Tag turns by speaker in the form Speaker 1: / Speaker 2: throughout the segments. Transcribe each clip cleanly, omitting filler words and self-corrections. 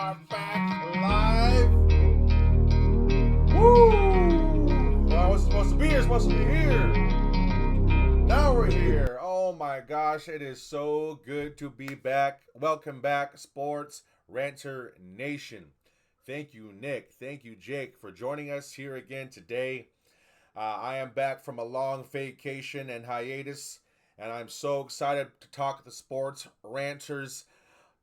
Speaker 1: are back live. Woo! Well, I was supposed to be here. Supposed to be here. Now we're here. Oh my gosh, it is so good to be back. Welcome back, Sports Ranter Nation. Thank you, Nick. Thank you, Jake, for joining us here again today. I am back from a long vacation and hiatus, and I'm so excited to talk the sports ranters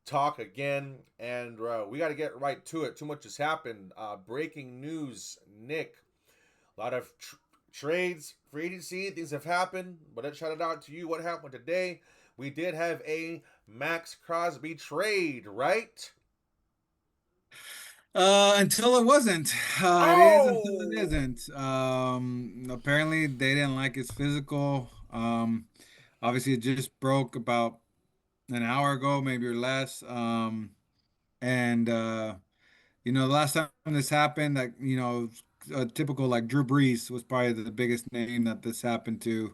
Speaker 1: talk again. And we got to get right to it. Too much has happened. Breaking news, Nick. A lot of trades, free agency, things have happened. But let's shout it out to you. What happened today? We did have a Max Crosby trade, right?
Speaker 2: Until it wasn't. It is until it
Speaker 1: Oh!
Speaker 2: isn't. Apparently they didn't like his physical. Obviously it just broke about an hour ago, maybe or less. And the last time this happened, like, a typical like Drew Brees was probably the biggest name that this happened to.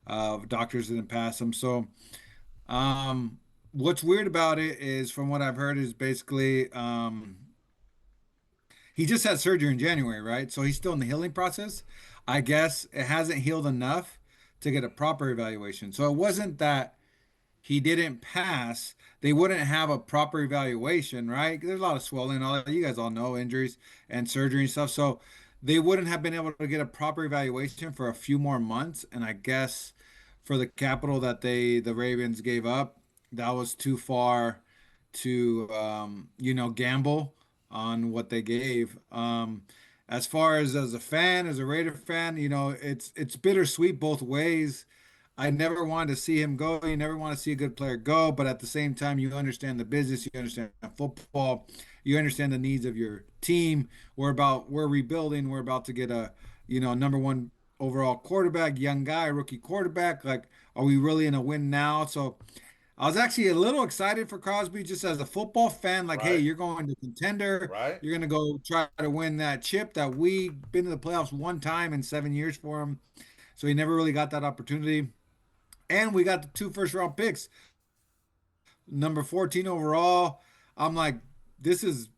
Speaker 2: Doctors didn't pass him. So, what's weird about it is, from what I've heard, is basically, he just had surgery in January, right? So he's still in the healing process. I guess it hasn't healed enough to get a proper evaluation. So it wasn't that he didn't pass. They wouldn't have a proper evaluation, right? There's a lot of swelling, all that. You guys all know injuries and surgery and stuff. So they wouldn't have been able to get a proper evaluation for a few more months. And I guess for the capital that the Ravens gave up, that was too far to gamble on what they gave. As far as a fan, as a Raider fan, it's bittersweet both ways. I never wanted to see him go. You never want to see a good player go, but at the same time, you understand the business, you understand football, you understand the needs of your team. We're rebuilding. We're about to get a, number one overall quarterback, young guy, rookie quarterback. Like, are we really in a win now? So I was actually a little excited for Crosby just as a football fan. Like, hey,
Speaker 1: Right,
Speaker 2: you're going to contender.
Speaker 1: right.
Speaker 2: You're going to go try to win that chip that we've been to the playoffs one time in 7 years for him. So he never really got that opportunity. And we got the two first round picks, number 14 overall. I'm like, this is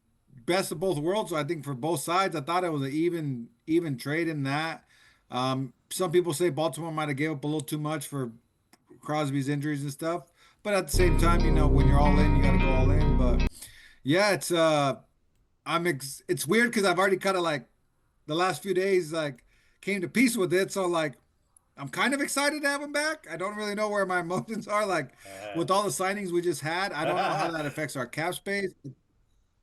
Speaker 2: best of both worlds. So I think for both sides, I thought it was an even trade in that. Some people say Baltimore might have gave up a little too much for Crosby's injuries and stuff. But at the same time, when you're all in, you got to go all in. But yeah, it's weird because I've already kind of like the last few days like came to peace with it. So like I'm kind of excited to have him back. I don't really know where my emotions are. Like with all the signings we just had, I don't know how that affects our cap space.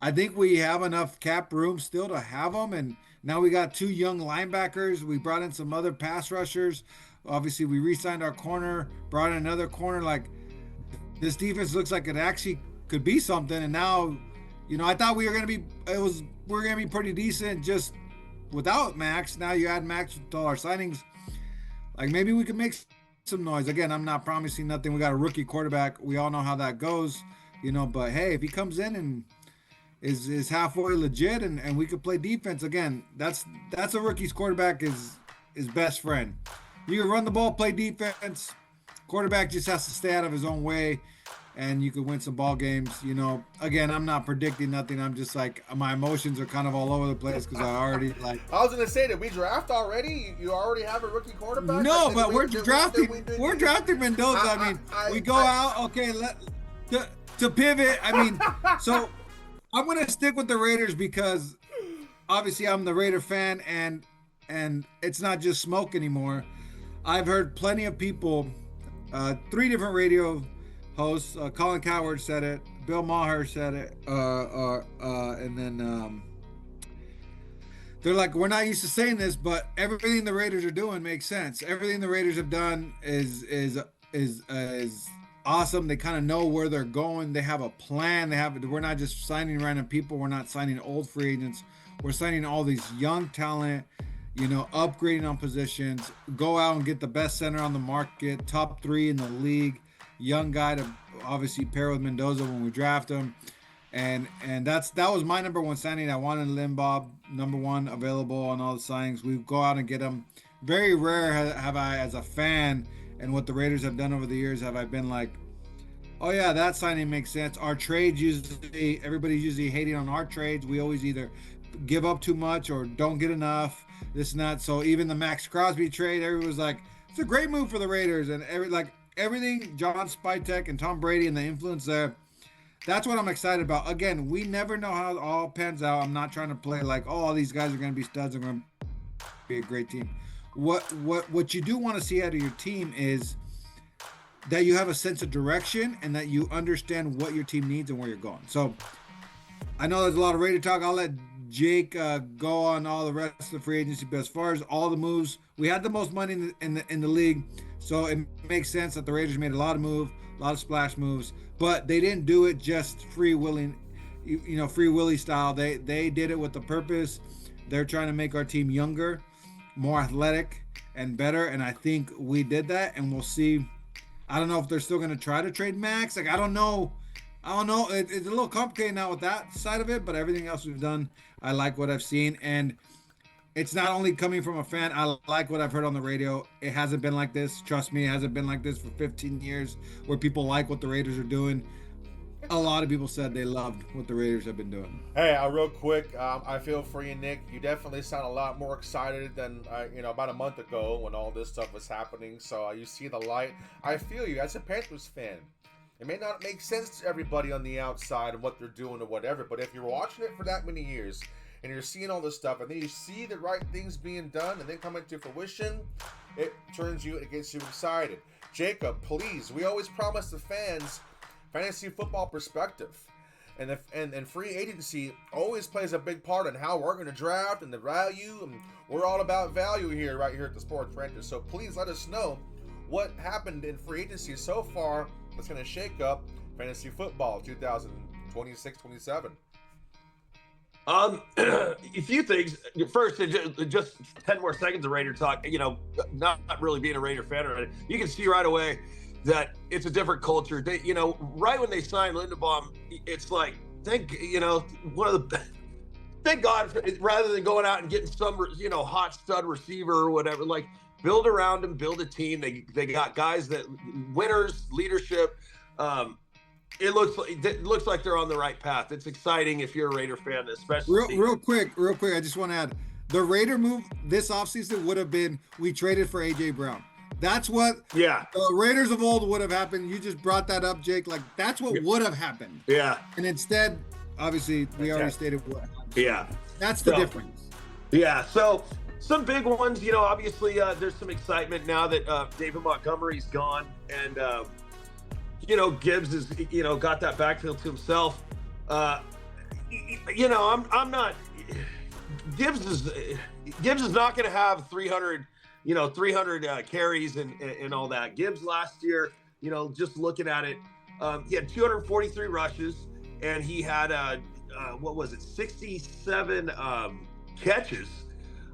Speaker 2: I think we have enough cap room still to have them. And now we got two young linebackers. We brought in some other pass rushers. Obviously, we re-signed our corner, brought in another corner. Like this defense looks like it actually could be something. And now, I thought we were gonna be pretty decent just without Max. Now you add Max with all our signings. Like maybe we can make some noise. Again, I'm not promising nothing. We got a rookie quarterback. We all know how that goes, but hey, if he comes in and is halfway legit and we could play defense again, that's a rookie's quarterback is best friend. You can run the ball, play defense. Quarterback just has to stay out of his own way and you could win some ball games. Again, I'm not predicting nothing. I'm just like my emotions are kind of all over the place because I already like.
Speaker 1: I was gonna say, did we draft already? You already have a rookie quarterback?
Speaker 2: No,
Speaker 1: Like,
Speaker 2: but we're drafting.
Speaker 1: did
Speaker 2: We're
Speaker 1: we-
Speaker 2: drafting Mendoza. I mean, we go out. Okay, to pivot. I mean, so I'm gonna stick with the Raiders because obviously I'm the Raider fan, and it's not just smoke anymore. I've heard plenty of people, three different radio hosts. Colin Coward said it. Bill Maher said it. And then they're like, we're not used to saying this, but everything the Raiders are doing makes sense. Everything the Raiders have done is awesome. They kind of know where they're going. They have a plan. We're not just signing random people. We're not signing old free agents. We're signing all these young talent. Upgrading on positions. Go out and get the best center on the market. Top three in the league. Young guy to obviously pair with Mendoza when we draft him. And that was my number one signing. I wanted Limbaugh, number one available on all the signings. We go out and get him. Very rare have I, as a fan, and what the Raiders have done over the years, have I been like, Oh yeah, that signing makes sense. Our trades usually, everybody's usually hating on our trades. We always either give up too much or don't get enough. This and that. So even the Max Crosby trade, everyone was like, it's a great move for the Raiders, and everything, John Spytek and Tom Brady and the influence there. That's what I'm excited about. Again, we never know how it all pans out. I'm not trying to play like, oh, all these guys are going to be studs. Are going to be a great team. What you do want to see out of your team is that you have a sense of direction and that you understand what your team needs and where you're going. So I know there's a lot of Raider talk. I'll let Jake go on all the rest of the free agency. But as far as all the moves, we had the most money in the league, so it makes sense that the Raiders made a lot of splash moves, but they didn't do it just free willing, free willy style. They did it with the purpose. They're trying to make our team younger, more athletic, and better. And I think we did that, and we'll see. I don't know if they're still going to try to trade Max. Like, I don't know. It's a little complicated now with that side of it, but everything else we've done, I like what I've seen. And it's not only coming from a fan. I like what I've heard on the radio. It hasn't been like this. Trust me, it hasn't been like this for 15 years where people like what the Raiders are doing. A lot of people said they loved what the Raiders have been doing.
Speaker 1: Hey, real quick, I feel for you, Nick. You definitely sound a lot more excited than about a month ago when all this stuff was happening. So you see the light. I feel you as a Panthers fan. It may not make sense to everybody on the outside and what they're doing or whatever, but if you're watching it for that many years and you're seeing all this stuff and then you see the right things being done and then coming to fruition, it gets you excited. Jacob, please, we always promise the fans fantasy football perspective. And free agency always plays a big part in how we're going to draft and the value, and we're all about value here, right here at the SportsRanter. So please let us know what happened in free agency so far that's going to shake up fantasy football 2026-27.
Speaker 3: A few things. First, just 10 more seconds of Raider talk. Not really being a Raider fan, or you can see right away that it's a different culture. They, right when they signed Linderbaum, it's like, thank God, rather than going out and getting some, hot stud receiver or whatever, like build around them, build a team. They got guys that winners, leadership. It looks like they're on the right path. It's exciting if you're a Raider fan, especially.
Speaker 2: Real quick. I just want to add, the Raider move this offseason would have been, we traded for AJ Brown. That's what the Raiders of old would have happened. You just brought that up, Jake. Like, that's what would have happened.
Speaker 3: Yeah.
Speaker 2: And instead, obviously, we already stated what happened.
Speaker 3: Yeah.
Speaker 2: That's the difference.
Speaker 3: Yeah. So some big ones, obviously there's some excitement now that David Montgomery's gone and, Gibbs is, got that backfield to himself. I'm not, Gibbs is not going to have 300 carries and all that. Gibbs last year, just looking at it, he had 243 rushes and he had 67 catches.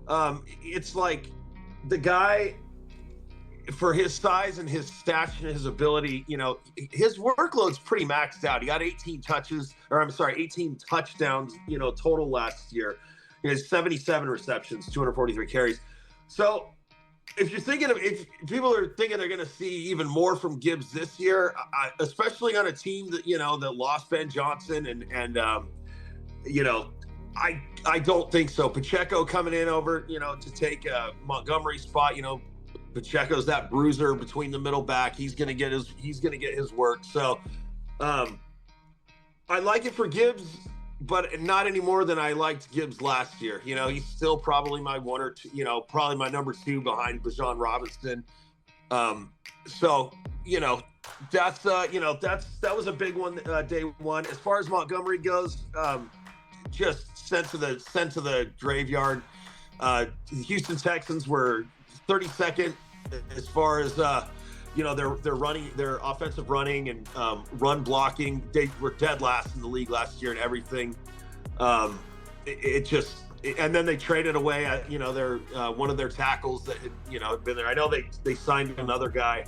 Speaker 3: It's like the guy, for his size and his stature and his ability, his workload's pretty maxed out. He got 18 touchdowns, total last year. He has 77 receptions, 243 carries. So if people are thinking they're going to see even more from Gibbs this year, especially on a team that, that lost Ben Johnson and I don't think so. Pacheco coming in over, to take Montgomery's spot, Pacheco's that bruiser between the middle back. He's going to get his work. So I like it for Gibbs, but not any more than I liked Gibbs last year. He's still probably my one or two, probably my number two behind Bijan Robinson. So, that was a big one, day one. As far as Montgomery goes, just sense of the graveyard. The Houston Texans were 32nd as far as their offensive running and run blocking. They were dead last in the league last year and everything. And then they traded away their one of their tackles that had been there. I know they signed another guy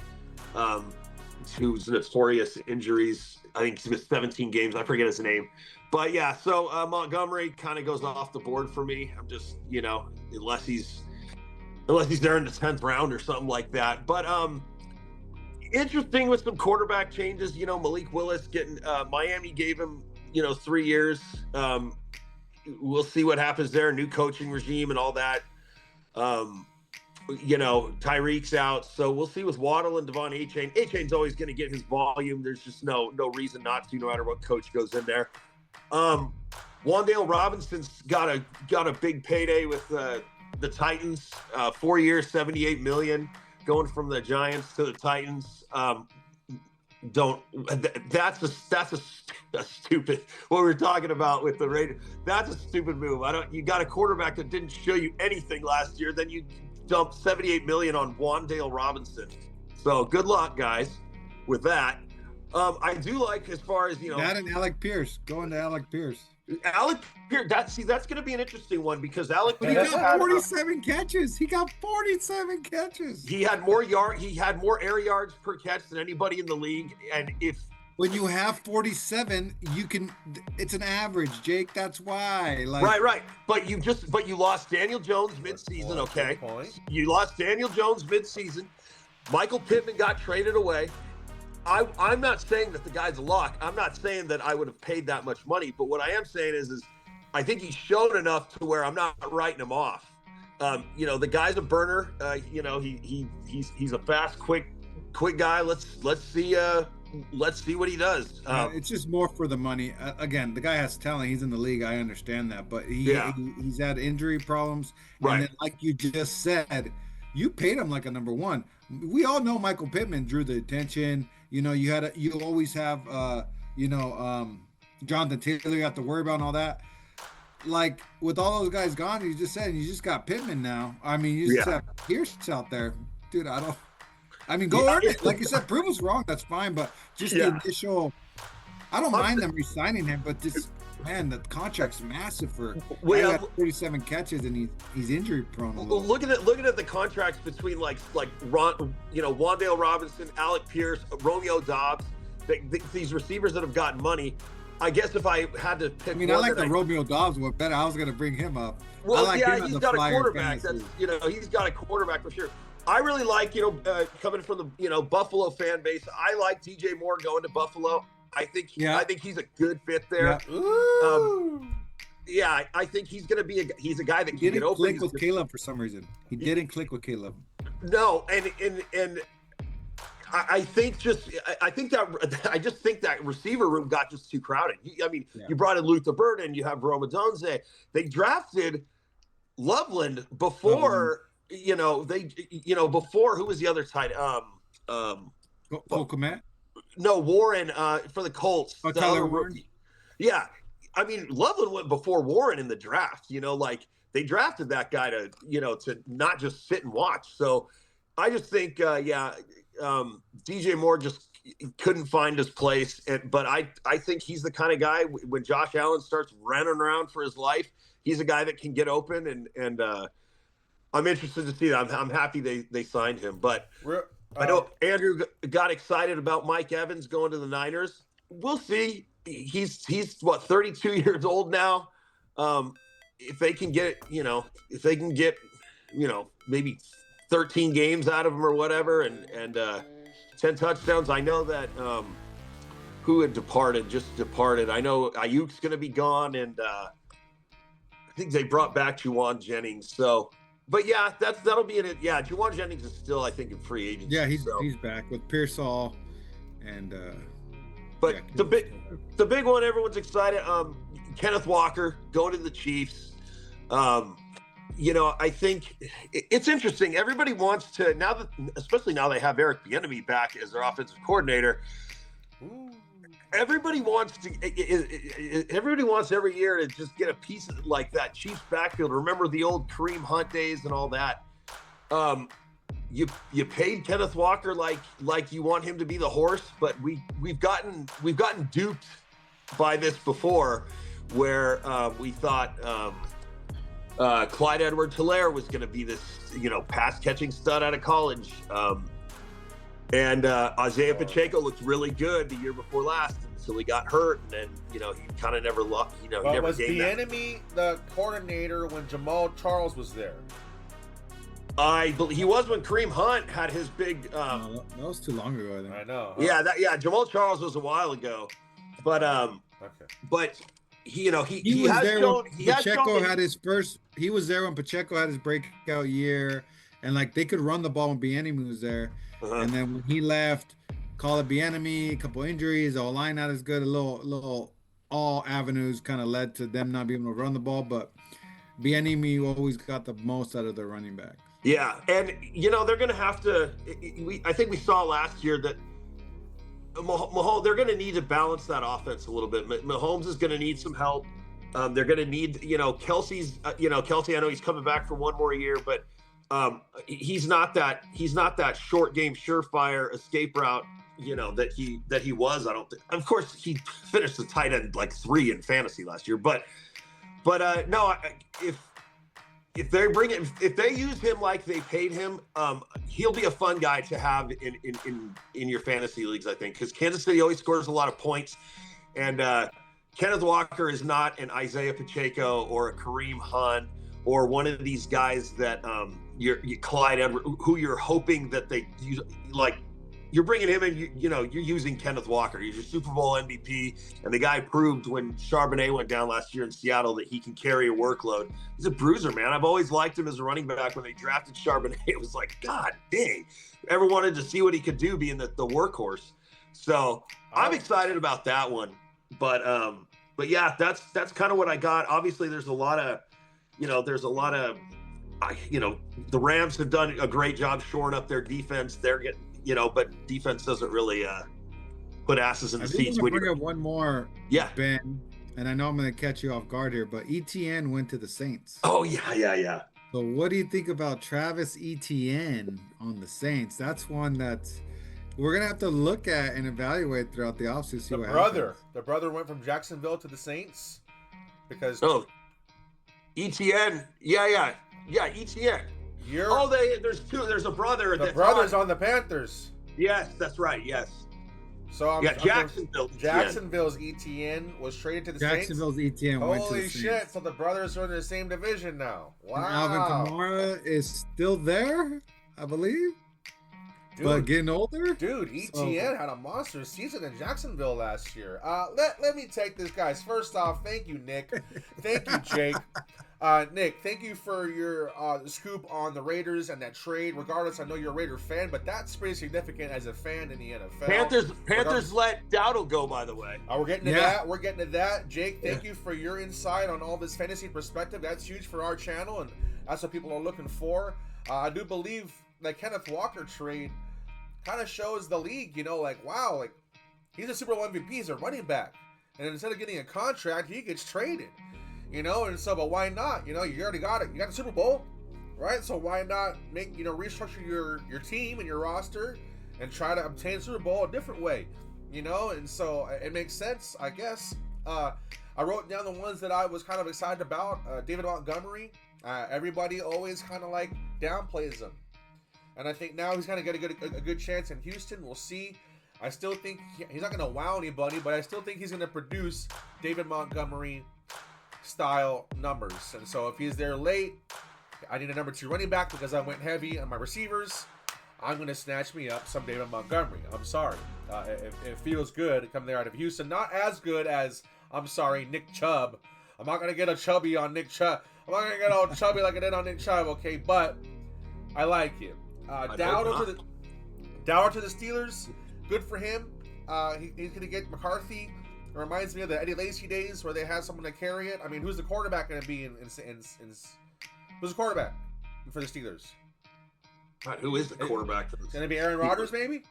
Speaker 3: who's notorious injuries. I think he missed 17 games. I forget his name. But yeah, so Montgomery kind of goes off the board for me. I'm just, unless he's there in the 10th round or something like that. But Interesting with some quarterback changes. Malik Willis getting Miami gave him 3 years. We'll see what happens there. New coaching regime and all that. Tyreek's out, so we'll see with Waddle and Devon Achane. Achane's always going to get his volume. There's just no reason not to, no matter what coach goes in there. Wan'Dale Robinson's got a big payday with the Titans. 4 years, $78 million, going from the Giants to the Titans. That's a stupid, what we were talking about with the Raiders. That's a stupid move. You got a quarterback that didn't show you anything last year, then you dump $78 million on Wan'Dale Robinson. So good luck, guys, with that. I do like, as far as
Speaker 2: that and Alec Pierce, going to Alec Pierce.
Speaker 3: Alec Pierce, that's going to be an interesting one, because Alec
Speaker 2: But he
Speaker 3: Pierce
Speaker 2: got 47 catches. He got 47 catches.
Speaker 3: He had more air yards per catch than anybody in the league. And
Speaker 2: when you have 47, it's an average, Jake. That's why.
Speaker 3: Right. But you lost Daniel Jones midseason, okay? You lost Daniel Jones midseason. Michael Pittman got traded away. I'm not saying that the guy's a lock. I'm not saying that I would have paid that much money. But what I am saying is I think he's shown enough to where I'm not writing him off. The guy's a burner. He's a fast, quick guy. Let's see what he does.
Speaker 2: It's just more for the money. Again, the guy has talent. He's in the league. I understand that, but he's had injury problems.
Speaker 3: Right.
Speaker 2: And then, like you just said, you paid him like a number one. We all know Michael Pittman drew the attention. You always have Jonathan Taylor you have to worry about and all that. Like, with all those guys gone, you just got Pittman now. I mean, you just have Pierce out there. Dude, go earn it. Like you said, prove us wrong. That's fine. But just the initial, I don't mind them re-signing him, but the contract's massive for 47 catches, and he's injury prone a little.
Speaker 3: Looking at the contracts between like Wan'Dale Robinson, Alec Pierce, Romeo Doubs, these receivers that have gotten money. I guess if I had to pick,
Speaker 2: I like the Romeo Doubs one better. I was going to bring him up.
Speaker 3: Well, he's got a quarterback. He's got a quarterback for sure. I really like, coming from the Buffalo fan base. I like DJ Moore going to Buffalo. I think he's a good fit there.
Speaker 2: Yeah.
Speaker 3: I think he's going to be he's a guy that
Speaker 2: he
Speaker 3: can get open.
Speaker 2: Click with Caleb for some reason. He didn't click with Caleb.
Speaker 3: No, and I just think that receiver room got just too crowded. You brought in Luther Burden, you have Rome Odunze. They drafted Loveland before, before, who was the other tight?
Speaker 2: Cole Kmet?
Speaker 3: No, Warren for the Colts.
Speaker 2: Oh, Tyler Warren?
Speaker 3: Yeah. Loveland went before Warren in the draft. They drafted that guy to not just sit and watch. So I just think, DJ Moore just couldn't find his place. But I think he's the kind of guy, when Josh Allen starts running around for his life, he's a guy that can get open. And I'm interested to see that. I'm happy they signed him. But I know Andrew got excited about Mike Evans going to the Niners. We'll see. He's 32 years old now. If they can get, maybe 13 games out of him or whatever, and 10 touchdowns. I know that who had just departed. I know Ayuk's going to be gone, and I think they brought back Juwan Jennings. So, but yeah, that'll be it. Yeah, Juwan Jennings is still, I think, in free agency.
Speaker 2: Yeah, he's back with Pearsall, and
Speaker 3: but the big one, everyone's excited. Kenneth Walker going to the Chiefs. I think it's interesting. Everybody wants to especially now they have Eric Bieniemy back as their offensive coordinator. Ooh. Everybody wants every year to just get a piece of like that Chiefs backfield. Remember the old Kareem Hunt days and all that. You paid Kenneth Walker like you want him to be the horse, but we've gotten duped by this before, where we thought Clyde Edwards-Helaire was going to be this pass catching stud out of college, and Isaiah Pacheco looked really good the year before last until he got hurt, and then he kind of never lost. He never
Speaker 1: was
Speaker 3: gained
Speaker 1: the enemy the coordinator when Jamal Charles was there?
Speaker 3: He was when Kareem Hunt had his big.
Speaker 2: No, that was too long ago, I think.
Speaker 1: I know.
Speaker 3: Yeah, Jamal Charles was a while ago, but
Speaker 1: Okay.
Speaker 3: but he
Speaker 2: was
Speaker 3: has
Speaker 2: there
Speaker 3: shown.
Speaker 2: when
Speaker 3: He has shown
Speaker 2: Pacheco
Speaker 3: that
Speaker 2: had his first. He was there when Pacheco had his breakout year, and like they could run the ball when Bieniemy was there. And then when he left, call it Bieniemy, a couple injuries, the line not as good, a little all avenues kind of led to them not being able to run the ball. But Bieniemy always got the most out of their running back.
Speaker 3: Yeah, and they're going to have to. I think we saw last year that Mahomes, they're going to need to balance that offense a little bit. Mahomes is going to need some help. They're going to need, Kelsey's. Kelsey. I know he's coming back for one more year, but he's not that short game surefire escape route. That he was. I don't think. Of course, he finished the tight end like 3 in fantasy last year, but no, if they use him like they paid him, he'll be a fun guy to have in your fantasy leagues, I think, because Kansas City always scores a lot of points, and Kenneth Walker is not an Isaiah Pacheco or a Kareem Hunt or one of these guys that you Clyde Edwards, who you're hoping that they use, like. You're bringing him in, you're using Kenneth Walker. He's your Super Bowl MVP, and the guy proved when Charbonnet went down last year in Seattle that he can carry a workload. He's a bruiser, man. I've always liked him as a running back. When they drafted Charbonnet, it was like, God dang. Ever wanted to see what he could do being the workhorse. So I'm excited about that one. But yeah, that's kind of what I got. Obviously, there's a lot of, the Rams have done a great job shoring up their defense. They're getting, but defense doesn't really put asses in the seats.
Speaker 2: I bring up one more,
Speaker 3: yeah,
Speaker 2: Ben, and I know I'm going to catch you off guard here, but ETN went to the Saints.
Speaker 3: Oh, yeah.
Speaker 2: So what do you think about Travis Etienne on the Saints? That's one that we're going to have to look at and evaluate throughout the offseason. See
Speaker 1: The brother went from Jacksonville to the Saints because...
Speaker 3: Oh, ETN. Yeah, ETN. There's two. There's a brother.
Speaker 1: The brother's on the Panthers.
Speaker 3: Yes, that's right. Yes.
Speaker 1: So
Speaker 3: Jacksonville.
Speaker 1: Jacksonville's ETN was traded to the
Speaker 2: Jacksonville's
Speaker 1: Saints.
Speaker 2: ETN went to the
Speaker 1: Holy
Speaker 2: Saints.
Speaker 1: shit! So the brothers are in the same division now. Wow.
Speaker 2: And Alvin Kamara is still there, I believe.
Speaker 1: Dude,
Speaker 2: but getting older.
Speaker 1: Dude, ETN had a monster season in Jacksonville last year. Let me take this, guys. First off, thank you, Nick. Thank you, Jake. Nick, thank you for your scoop on the Raiders and that trade. Regardless, I know you're a Raider fan, but that's pretty significant as a fan in the NFL.
Speaker 3: Panthers let Dowdle go, by the way.
Speaker 1: We're getting to that. We're getting to that. Jake, thank you for your insight on all this fantasy perspective. That's huge for our channel, and that's what people are looking for. I do believe that Kenneth Walker trade kind of shows the league, wow, he's a Super Bowl MVP, he's a running back. And instead of getting a contract, he gets traded. And so, but why not? You already got it. You got the Super Bowl, right? So why not make, restructure your team and your roster and try to obtain Super Bowl a different way, And so it makes sense, I guess. I wrote down the ones that I was kind of excited about. David Montgomery. Everybody always kind of downplays him. And I think now he's going to get a good chance in Houston. We'll see. I still think he's not going to wow anybody, but I still think he's going to produce David Montgomery style numbers. And so if he's there late, I need a number 2 running back because I went heavy on my receivers. I'm going to snatch me up some David Montgomery. I'm sorry. It feels good coming there out of Houston. Not as good as, Nick Chubb. I'm not going to get a chubby on Nick Chubb. I'm not going to get all chubby like I did on Nick Chubb, okay? But I like him. Dowdle to the Steelers. Good for him. He's going to get McCarthy. It reminds me of the Eddie Lacy days where they had someone to carry it. I mean, who's the quarterback going to be who's the quarterback for the Steelers?
Speaker 3: Who is the quarterback for the Steelers?
Speaker 1: Going to be Aaron Rodgers, maybe?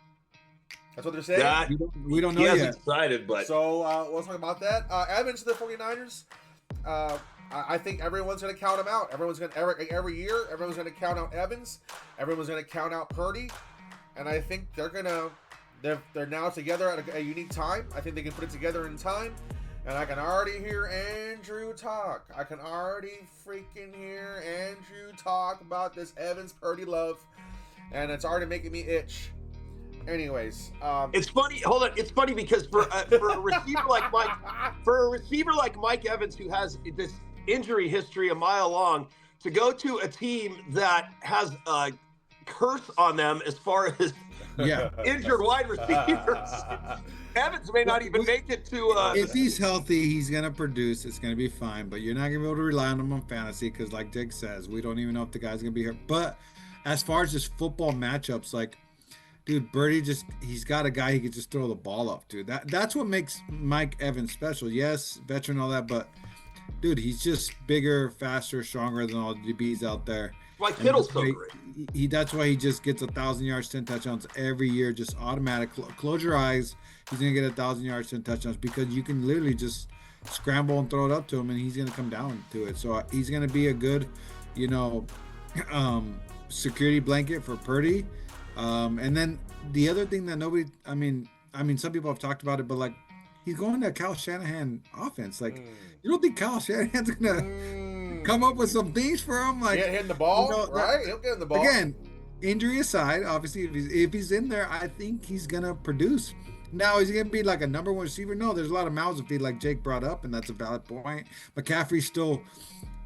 Speaker 1: That's what they're saying?
Speaker 2: We don't know
Speaker 3: yet.
Speaker 2: He
Speaker 3: hasn't decided, but...
Speaker 1: So, we'll talk about that. Evans to the 49ers. I think everyone's going to count him out. Every year, everyone's going to count out Evans. Everyone's going to count out Purdy. And I think they're now together at a unique time. I think they can put it together in time. And I can already hear Andrew talk. I can already freaking hear Andrew talk about this Evans Purdy love. And it's already making me itch. Anyways,
Speaker 3: it's funny. Hold on, it's funny because for a receiver like Mike Evans, who has this injury history a mile long, to go to a team that has a curse on them as far as
Speaker 2: Yeah.
Speaker 3: injured wide receivers. Evans may not even make it to.
Speaker 2: If he's healthy, he's gonna produce. It's gonna be fine. But you're not gonna be able to rely on him on fantasy because, like Jake says, we don't even know if the guy's gonna be here. But as far as just football matchups, like, dude, Birdie he's got a guy he could just throw the ball up to. That's what makes Mike Evans special. Yes, veteran, all that, but dude, he's just bigger, faster, stronger than all the DBs out there.
Speaker 3: Like Kittle's so great.
Speaker 2: That's why he just gets 1,000 yards, 10 touchdowns every year, just automatic. Close your eyes. He's gonna get 1,000 yards, 10 touchdowns because you can literally just scramble and throw it up to him, and he's gonna come down to it. So he's gonna be a good, security blanket for Purdy. And then the other thing that I mean, some people have talked about it, but like, he's going to Kyle Shanahan offense. Like, you don't think Kyle Shanahan's gonna come up with some things for him? Like,
Speaker 1: hitting the ball, right? He'll get in the ball.
Speaker 2: Again, injury aside, obviously, if he's in there, I think he's gonna produce. Now, is he gonna be like a number one receiver? No, there's a lot of mouths to feed, like Jake brought up, and that's a valid point. McCaffrey's still.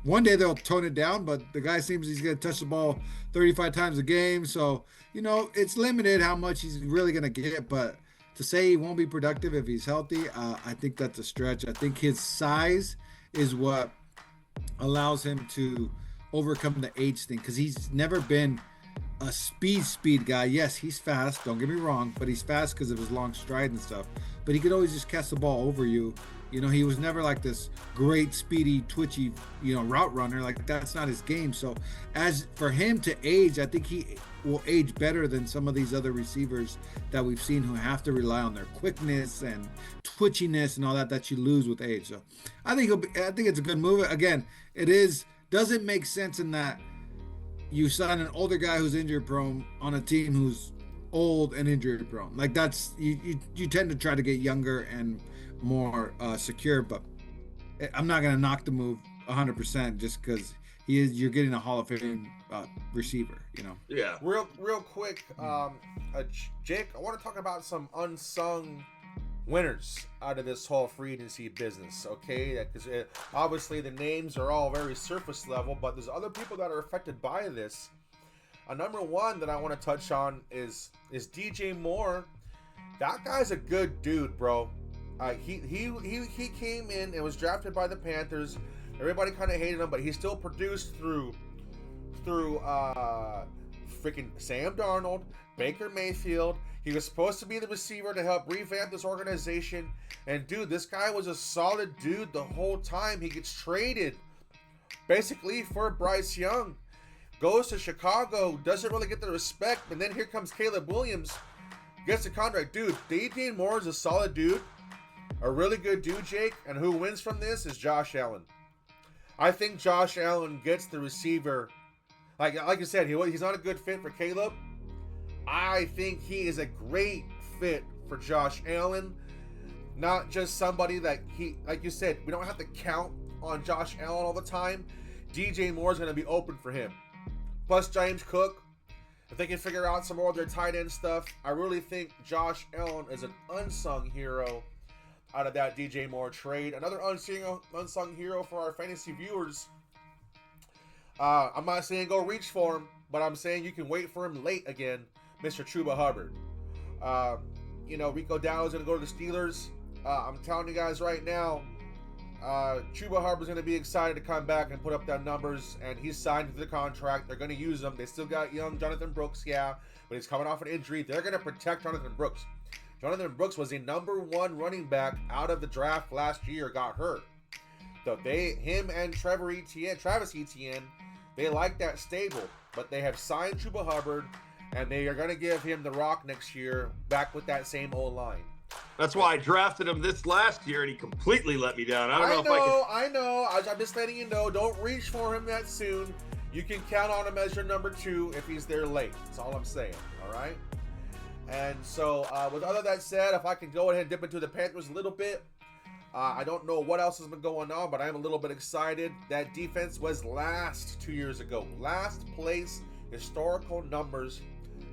Speaker 2: One day they'll tone it down, but the guy seems he's going to touch the ball 35 times a game. So, it's limited how much he's really going to get. But to say he won't be productive if he's healthy, I think that's a stretch. I think his size is what allows him to overcome the age thing because he's never been a speed guy. Yes, he's fast. Don't get me wrong, but he's fast because of his long stride and stuff. But he could always just catch the ball over you. He was never like this great, speedy, twitchy, route runner. Like, that's not his game. So as for him to age, I think he will age better than some of these other receivers that we've seen who have to rely on their quickness and twitchiness and all that you lose with age. So I think it's a good move. Again, doesn't make sense in that you sign an older guy who's injury prone on a team who's old and injury prone. Like, that's you tend to try to get younger and more secure, but I'm not going to knock the move 100% just because you're getting a Hall of Fame receiver,
Speaker 3: Yeah.
Speaker 1: Real quick, Jake, I want to talk about some unsung winners out of this whole free agency business, okay? Because obviously the names are all very surface level, but there's other people that are affected by this. Number one that I want to touch on is DJ Moore. That guy's a good dude, bro. He came in and was drafted by the Panthers. Everybody kind of hated him, but he still produced through freaking Sam Darnold, Baker Mayfield. He was supposed to be the receiver to help revamp this organization. And dude, this guy was a solid dude the whole time. He gets traded basically for Bryce Young. Goes to Chicago, doesn't really get the respect, and then here comes Caleb Williams, gets the contract. Dude, DJ Moore is a solid dude. A really good dude, Jake, and who wins from this is Josh Allen. I think Josh Allen gets the receiver. Like I said, he's not a good fit for Caleb. I think he is a great fit for Josh Allen. Not just somebody that like you said, we don't have to count on Josh Allen all the time. DJ Moore is going to be open for him. Plus James Cook. If they can figure out some more of their tight end stuff, I really think Josh Allen is an unsung hero out of that DJ Moore trade. Another unsung hero for our fantasy viewers. I'm not saying go reach for him, but I'm saying you can wait for him late again, Mr. Chuba Hubbard. Rico Dowdle is going to go to the Steelers. I'm telling you guys right now, Chuba Hubbard's going to be excited to come back and put up that numbers, and he's signed to the contract. They're going to use him. They still got young Jonathan Brooks, yeah, but he's coming off an injury. They're going to protect Jonathan Brooks. Jonathan Brooks was the number one running back out of the draft last year, got hurt. So him and Travis Etienne, they like that stable, but they have signed Chuba Hubbard, and they are going to give him the rock next year, back with that same O-line.
Speaker 3: That's why I drafted him this last year, and he completely let me down.
Speaker 1: I know. I'm just letting you know. Don't reach for him that soon. You can count on him as your number 2 if he's there late. That's all I'm saying. All right. And so, with all of that said, if I can go ahead and dip into the Panthers a little bit, I don't know what else has been going on, but I'm a little bit excited. That defense was last 2 years ago. Last place historical numbers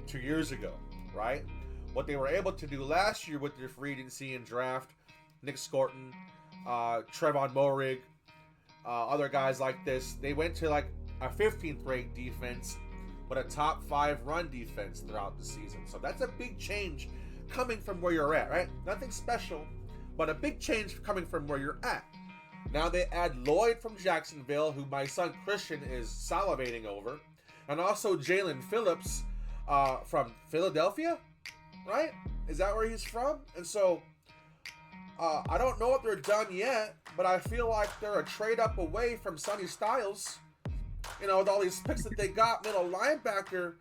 Speaker 1: 2 years ago, right? What they were able to do last year with their free agency and draft, Nick Scorton, Trevon Moehrig, other guys like this, they went to like a 15th ranked defense, but a top 5 run defense throughout the season. So that's a big change coming from where you're at, right? Nothing special, but a big change coming from where you're at. Now they add Lloyd from Jacksonville, who my son Christian is salivating over, and also Jalen Phillips from Philadelphia, right? Is that where he's from? And so I don't know if they're done yet, but I feel like they're a trade up away from Sonny Styles. You know, with all these picks that they got, middle linebacker,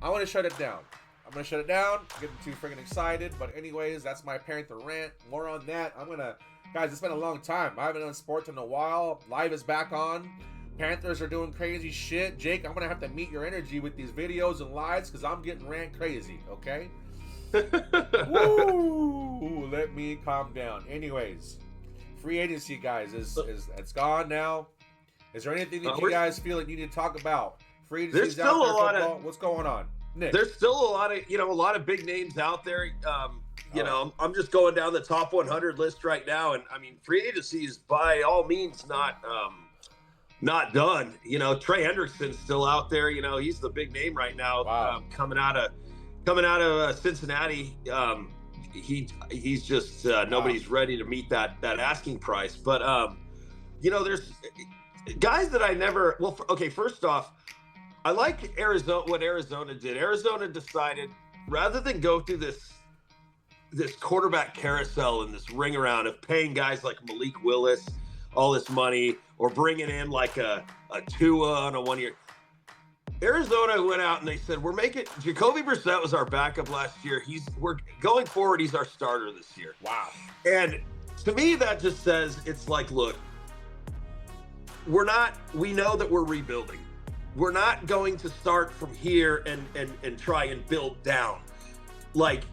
Speaker 1: I want to shut it down. I'm going to shut it down. I'm getting too freaking excited. But anyways, that's my Panther rant. More on that. Guys, it's been a long time. I haven't done sports in a while. Live is back on. Panthers are doing crazy shit. Jake, I'm going to have to meet your energy with these videos and lives because I'm getting rant crazy, okay? Woo! Let me calm down. Anyways, free agency, guys, it's gone now. Is there anything that you guys feel like you need to talk about? Free agency's out there, football. What's going on, Nick?
Speaker 3: There's still a lot of big names out there. You know, I'm just going down the top 100 list right now, and I mean, free agency is by all means not done. You know, Trey Hendrickson's still out there. You know, he's the big name right now.
Speaker 1: Wow.
Speaker 3: Coming out of Cincinnati. He's just nobody's ready to meet that asking price. But you know, there's guys that I never. Well, first off, I like what Arizona did. Arizona decided rather than go through this quarterback carousel and this ring around of paying guys like Malik Willis all this money or bringing in like a Tua on a 1 year. Arizona went out and they said, we're making Jacoby Brissett was our backup last year. We're going forward. He's our starter this year.
Speaker 1: Wow.
Speaker 3: And to me, that just says, it's like, look, we know that we're rebuilding. We're not going to start from here and try and build down. Like,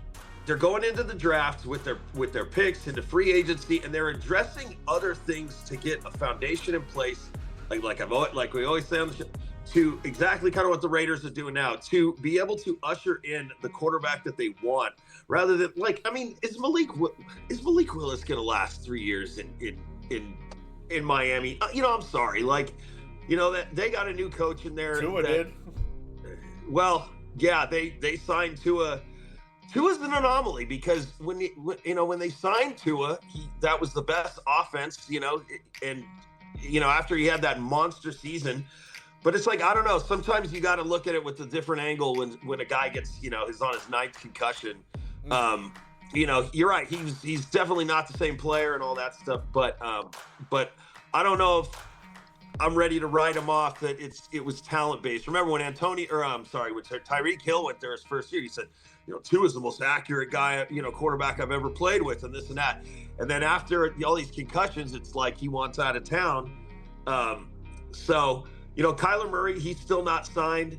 Speaker 3: they're going into the draft with their picks into free agency, and they're addressing other things to get a foundation in place. Like we always say on the show, to exactly kind of what the Raiders are doing now, to be able to usher in the quarterback that they want, rather than is Malik Willis going to last 3 years in Miami? I'm sorry, that they got a new coach in there.
Speaker 1: Tua did.
Speaker 3: Well, yeah, they signed Tua. Tua's an anomaly because when they signed Tua, that was the best offense, and after he had that monster season. But it's like, I don't know, sometimes you got to look at it with a different angle when a guy gets, is on his 9th concussion. You're right, he's definitely not the same player and all that stuff, but I don't know if I'm ready to write him off that it was talent based. Remember when when Tyreek Hill went there his first year, he said, Tua is the most accurate guy, quarterback I've ever played with, and this and that. And then after all these concussions, it's like he wants out of town. So Kyler Murray, he's still not signed.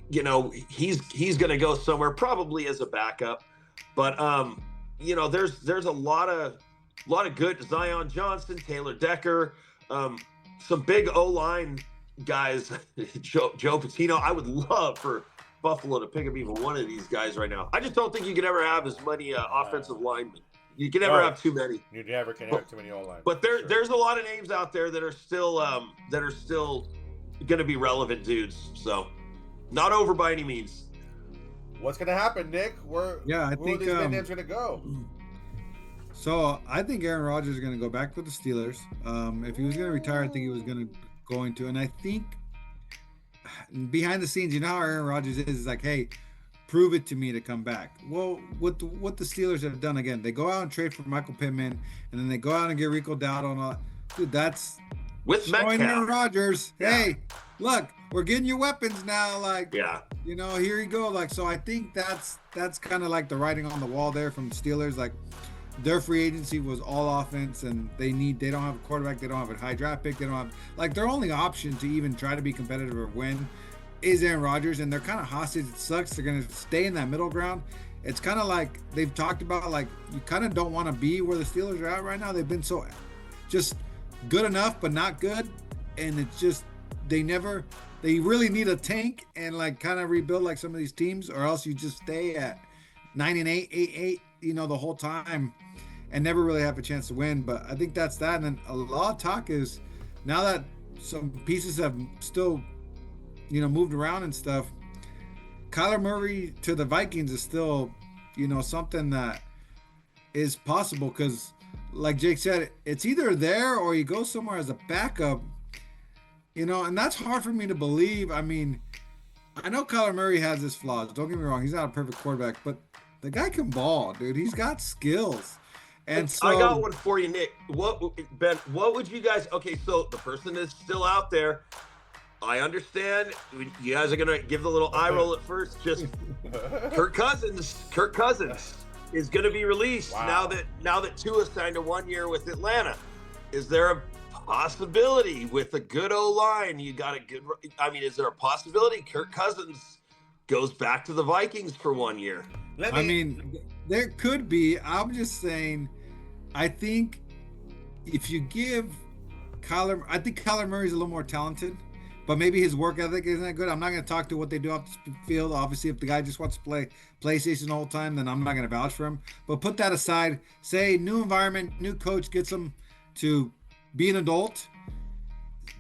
Speaker 3: He's going to go somewhere probably as a backup. But there's a lot of good Zion Johnson, Taylor Decker, some big O-line guys, Joe Patino. I would love for Buffalo to pick up even one of these guys right now. I just don't think you can ever have as many offensive linemen. You can never have too many.
Speaker 1: You never can have too many O-line.
Speaker 3: But there's a lot of names out there that are still going to be relevant dudes. So not over by any means.
Speaker 1: What's going to happen, Nick? Where are these big names going to go?
Speaker 2: So I think Aaron Rodgers is going to go back with the Steelers. If he was going to retire, I think he was going to. And I think behind the scenes, how Aaron Rodgers is like, hey, prove it to me to come back. Well, what the Steelers have done again, they go out and trade for Michael Pittman, and then they go out and get Rico Dowdle and all. Dude, that's
Speaker 3: with
Speaker 2: showing
Speaker 3: Metcalf.
Speaker 2: Aaron Rodgers, hey, look, we're getting your weapons now. Here you go. So I think that's kind of like the writing on the wall there from the Steelers. Like, their free agency was all offense, and they don't have a quarterback, they don't have a high draft pick, they don't have their only option to even try to be competitive or win is Aaron Rodgers, and they're kind of hostage. It sucks. They're going to stay in that middle ground. It's kind of like they've talked about, you kind of don't want to be where the Steelers are at right now. They've been so just good enough, but not good. And it's just, they really need a tank and kind of rebuild like some of these teams, or else you just stay at 9-8, 8-8, the whole time and never really have a chance to win. But I think that's that. And then a lot of talk is now that some pieces have still, moved around and stuff. Kyler Murray to the Vikings is still, something that is possible because, like Jake said, it's either there or you go somewhere as a backup, and that's hard for me to believe. I mean, I know Kyler Murray has his flaws. Don't get me wrong; he's not a perfect quarterback, but the guy can ball, dude. He's got skills, and
Speaker 3: I got
Speaker 2: so
Speaker 3: one for you, Nick. Ben? What would you guys? Okay, so the person is still out there. I understand. You guys are gonna give the little eye roll at first. Just Kirk Cousins. Kirk Cousins is gonna be released now that Tua signed a 1 year with Atlanta. Is there a possibility with a good O line? You got a good. I mean, is there a possibility Kirk Cousins goes back to the Vikings for 1 year?
Speaker 2: I mean, there could be. I'm just saying. I think if you give I think Kyler Murray's a little more talented, but maybe his work ethic isn't that good. I'm not going to talk to what they do off the field. Obviously, if the guy just wants to play PlayStation the whole time, then I'm not going to vouch for him. But put that aside. Say new environment, new coach gets him to be an adult.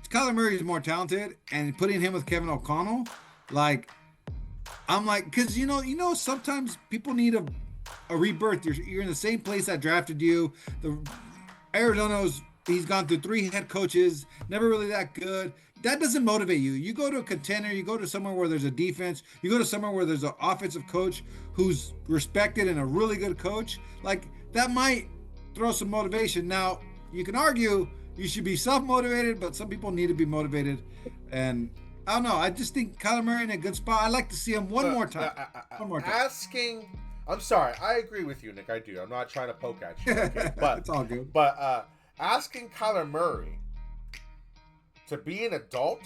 Speaker 2: Kyler Murray is more talented, and putting him with Kevin O'Connell, like I'm like, because sometimes people need a rebirth. You're in the same place that drafted you. The Arizona's he's gone through 3 head coaches, never really that good. That doesn't motivate you. You go to a contender, you go to somewhere where there's a defense, you go to somewhere where there's an offensive coach who's respected and a really good coach. Like that might throw some motivation. Now you can argue you should be self-motivated, but some people need to be motivated. And I don't know. I just think Kyler Murray in a good spot. I'd like to see him one more time. One more time.
Speaker 1: I'm sorry. I agree with you, Nick. I do. I'm not trying to poke at you. Okay? But
Speaker 2: it's all good.
Speaker 1: But asking Kyler Murray to be an adult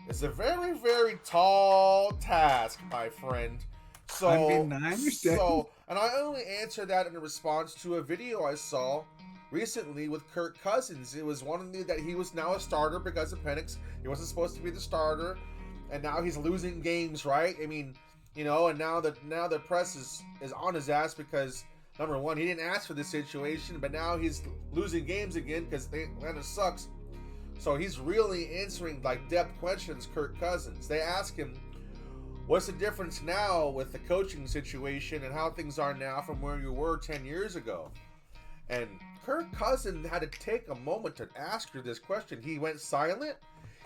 Speaker 1: is a very, very tall task, my friend. So,
Speaker 2: I understand.
Speaker 1: And I only answer that in response to a video I saw recently with Kirk Cousins. It was one that he was now a starter because of Penix. He wasn't supposed to be the starter, and now he's losing games, right? I mean, and now the press is on his ass because number one, he didn't ask for this situation, but now he's losing games again because Atlanta sucks. So he's really answering like depth questions. Kirk Cousins. They ask him, "What's the difference now with the coaching situation and how things are now from where you were 10 years ago?" And Kirk Cousins had to take a moment to ask her this question. He went silent.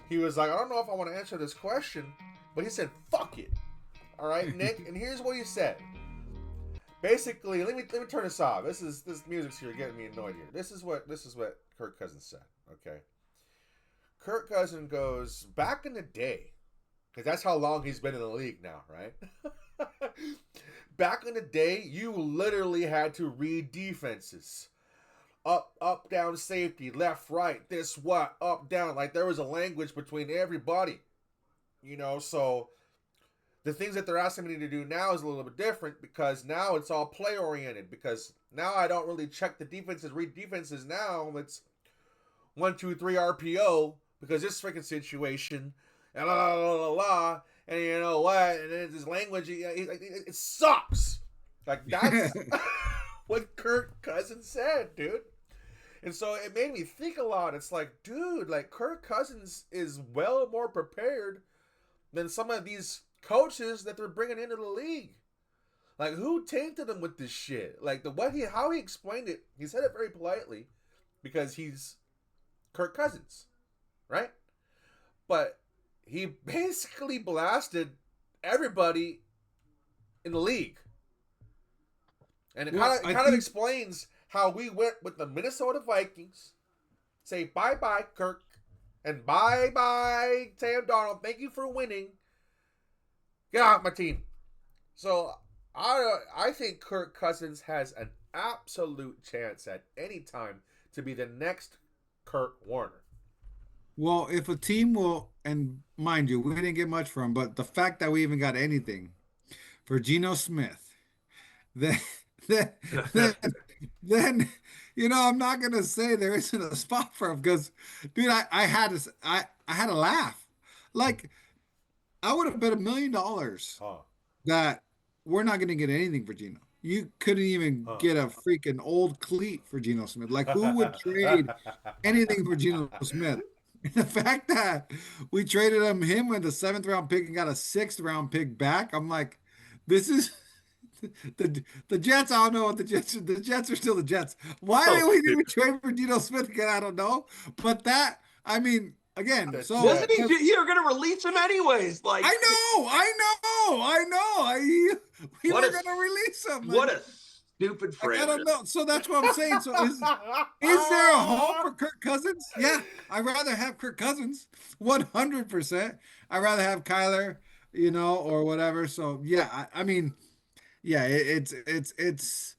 Speaker 1: He was like, "I don't know if I want to answer this question," but he said, "Fuck it." All right, Nick. And here's what he said. Basically, let me turn this off. This music's here getting me annoyed here. This is what Kirk Cousins said. Okay. Kirk Cousins goes, back in the day, because that's how long he's been in the league now, right? Back in the day, you literally had to read defenses. Up, down, safety, left, right, this, what, up, down. Like there was a language between everybody. So the things that they're asking me to do now is a little bit different because now it's all play oriented. Because now I don't really check the defenses, read defenses now. It's 1, 2, 3 RPO because this freaking situation and la la la la la. And you know what? And then this language, it sucks. Like that's what Kirk Cousins said, dude. And so it made me think a lot. It's like, dude, like Kirk Cousins is well more prepared than some of these coaches that they're bringing into the league. Like, who tainted him with this shit? Like how he explained it, he said it very politely because he's Kirk Cousins, right? But he basically blasted everybody in the league. And it kind of explains how we went with the Minnesota Vikings. Say bye-bye, Kirk. And bye-bye, Sam Darnold. Thank you for winning. Get off my team. So I think Kirk Cousins has an absolute chance at any time to be the next Kurt Warner.
Speaker 2: Well, if a team will, and mind you, we didn't get much from, but the fact that we even got anything for Geno Smith, then, then, then, then I'm not gonna say there isn't a spot for him because, dude, I had to laugh, like I would have bet $1 million that we're not gonna get anything for Geno. You couldn't even get a freaking old cleat for Geno Smith. Like, who would trade anything for Geno Smith? The fact that we traded him with the 7th round pick and got a 6th round pick back, I'm like, this is the Jets. I don't know what the Jets are still the Jets. Why
Speaker 3: So
Speaker 2: did we
Speaker 3: stupid.
Speaker 2: trade for Dino Smith again? I don't know. But that, I mean, again,
Speaker 1: The
Speaker 2: so
Speaker 3: Wasn't he?
Speaker 1: Jets.
Speaker 3: You're going to release him anyways.
Speaker 2: I
Speaker 3: Like,
Speaker 2: know, I know, I know. We
Speaker 3: what
Speaker 2: were
Speaker 3: a
Speaker 2: gonna release him.
Speaker 3: what a stupid
Speaker 2: I don't
Speaker 3: franchise.
Speaker 2: know. So that's what I'm saying. So is there a home for Kirk Cousins? Yeah, I'd rather have Kirk Cousins, 100%. I'd rather have Kyler, or whatever. So yeah, I mean, yeah, it's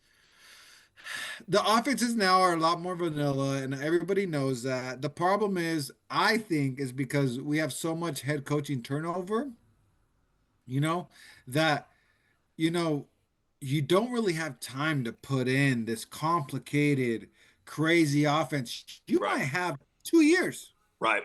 Speaker 2: the offenses now are a lot more vanilla, and everybody knows that. The problem is, I think, is because we have so much head coaching turnover, you know, that you know, you don't really have time to put in this complicated, crazy offense. You might
Speaker 3: Right,
Speaker 2: have 2 years,
Speaker 3: right,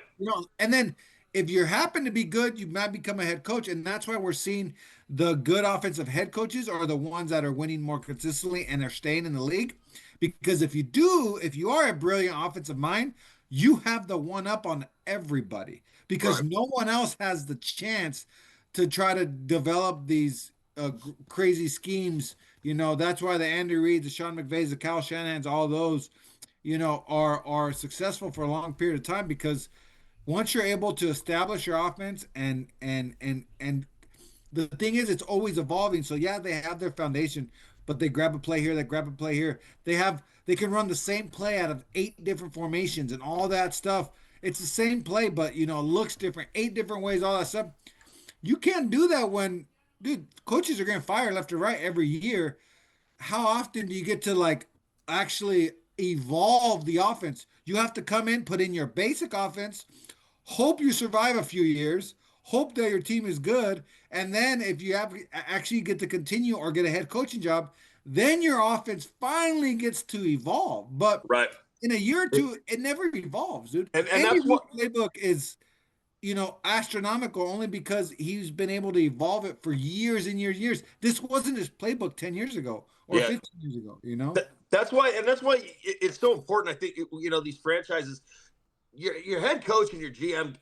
Speaker 2: and then if you happen to be good, you might become a head coach. And that's why we're seeing the good offensive head coaches are the ones that are winning more consistently and are staying in the league. Because if you are a brilliant offensive mind, you have the one up on everybody because
Speaker 3: right,
Speaker 2: no one else has the chance to try to develop these crazy schemes. That's why the Andy Reid, the Sean McVays, the Kyle Shanahan's, all those, are successful for a long period of time because once you're able to establish your offense and the thing is it's always evolving. So yeah, they have their foundation, but they grab a play here, they grab a play here. They can run the same play out of 8 different formations and all that stuff. It's the same play, but it looks different, 8 different ways, all that stuff. You can't do that when, dude, coaches are getting fired left or right every year. How often do you get to like actually evolve the offense? You have to come in, put in your basic offense, hope you survive a few years, hope that your team is good, and then if you have actually get to continue or get a head coaching job, then your offense finally gets to evolve. But
Speaker 3: right.
Speaker 2: in a year or two, it never evolves, dude.
Speaker 3: And
Speaker 2: Andy
Speaker 3: that's what.
Speaker 2: Reid's playbook is astronomical only because he's been able to evolve it for years and years and years. This wasn't his playbook 10 years ago or
Speaker 3: Yeah,
Speaker 2: 15 years ago.
Speaker 3: that's why it's so important. I think these franchises, your head coach and your GM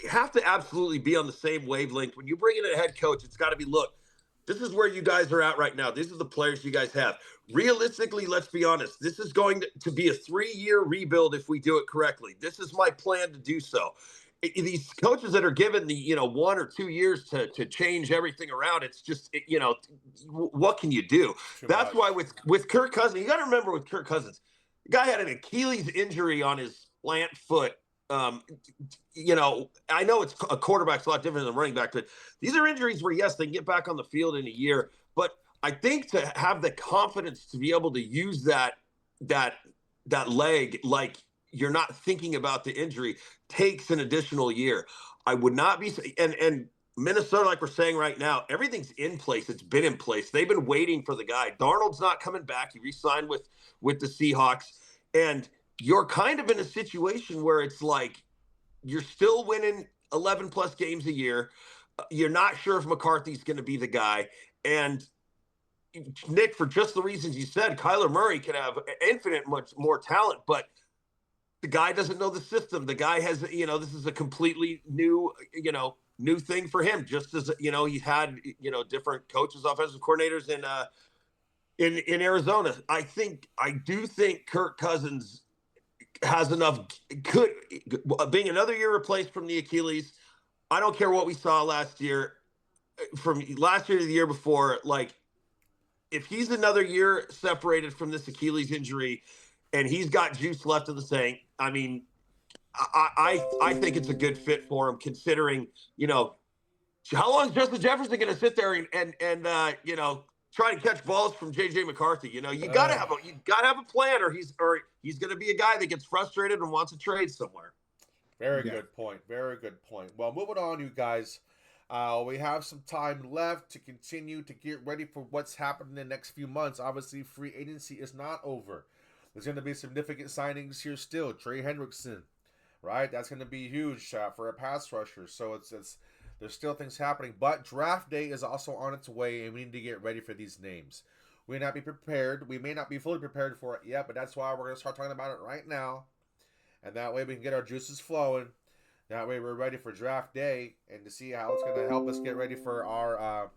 Speaker 3: have to absolutely be on the same wavelength. When you bring in a head coach, it's got to be, look, this is where you guys are at right now. These are the players you guys have. Realistically, let's be honest. This is going to be a 3-year rebuild if we do it correctly. This is my plan to do so. These coaches that are given the 1 or 2 years to change everything around, it's just what can you do?
Speaker 1: Too
Speaker 3: That's
Speaker 1: much.
Speaker 3: why with Kirk Cousins, you got to remember with Kirk Cousins, the guy had an Achilles injury on his plant foot. Um, I know it's a quarterback's a lot different than a running back, but these are injuries where, yes, they can get back on the field in a year. But I think to have the confidence to be able to use that leg, like you're not thinking about the injury, takes an additional year. I would not be, and Minnesota, like we're saying right now, everything's in place. It's been in place. They've been waiting for the guy. Darnold's not coming back. He re-signed with the Seahawks, and you're kind of in a situation where it's like you're still winning 11 plus games a year. You're not sure if McCarthy's going to be the guy. And Nick, for just the reasons you said, Kyler Murray can have infinite much more talent, but the guy doesn't know the system. The guy has, this is a completely new thing for him. Just as he's had, different coaches, offensive coordinators in Arizona. I do think Kirk Cousins has enough, could being another year replaced from the Achilles. I don't care what we saw last year, from last year to the year before. Like, if he's another year separated from this Achilles injury and he's got juice left in the tank, I mean, I think it's a good fit for him, considering, how long is Justin Jefferson going to sit there and try to catch balls from JJ McCarthy? You got to have a plan, or he's going to be a guy that gets frustrated and wants to trade somewhere.
Speaker 1: Very
Speaker 2: Yeah.
Speaker 1: good point. Very good point. Well, moving on, you guys. We have some time left to continue to get ready for what's happening in the next few months. Obviously, free agency is not over. There's going to be significant signings here still. Trey Hendrickson, right? That's going to be huge for a pass rusher. So it's there's still things happening. But draft day is also on its way, and we need to get ready for these names. We may not be prepared. We may not be fully prepared for it yet, but that's why we're going to start talking about it right now. And that way we can get our juices flowing. That way, we're ready for draft day and to see how it's going to help us get ready for our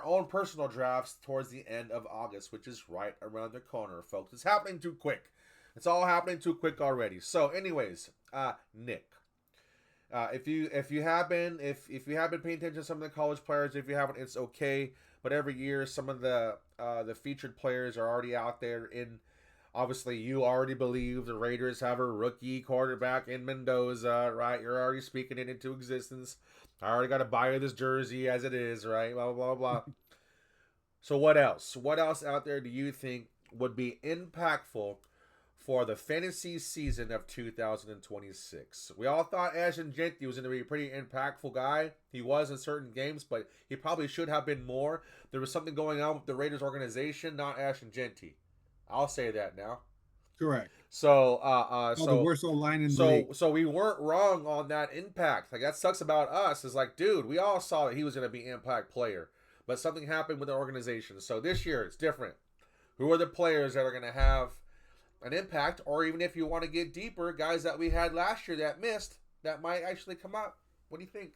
Speaker 1: own personal drafts towards the end of August, which is right around the corner, folks. It's happening too quick. It's all happening too quick already. So, anyways, Nick, if you have been paying attention to some of the college players, if you haven't, it's okay. But every year, some of the featured players are already out there. In obviously, you already believe the Raiders have a rookie quarterback in Mendoza, right? You're already speaking it into existence. I already got to buy this jersey as it is, right? Blah blah blah blah. So what else? What else out there do you think would be impactful for the fantasy season of 2026? We all thought Ashton Jeanty was going to be a pretty impactful guy. He was in certain games, but he probably should have been more. There was something going on with the Raiders organization, not Ashton Jeanty. I'll say that now.
Speaker 2: Correct.
Speaker 1: So,
Speaker 2: The worst old line in the league.
Speaker 1: so we weren't wrong on that impact. Like that sucks about us. Is like, dude, we all saw that he was going to be an impact player, but something happened with the organization. So this year it's different. Who are the players that are going to have an impact, or even if you want to get deeper, guys that we had last year that missed that might actually come up? What do you think?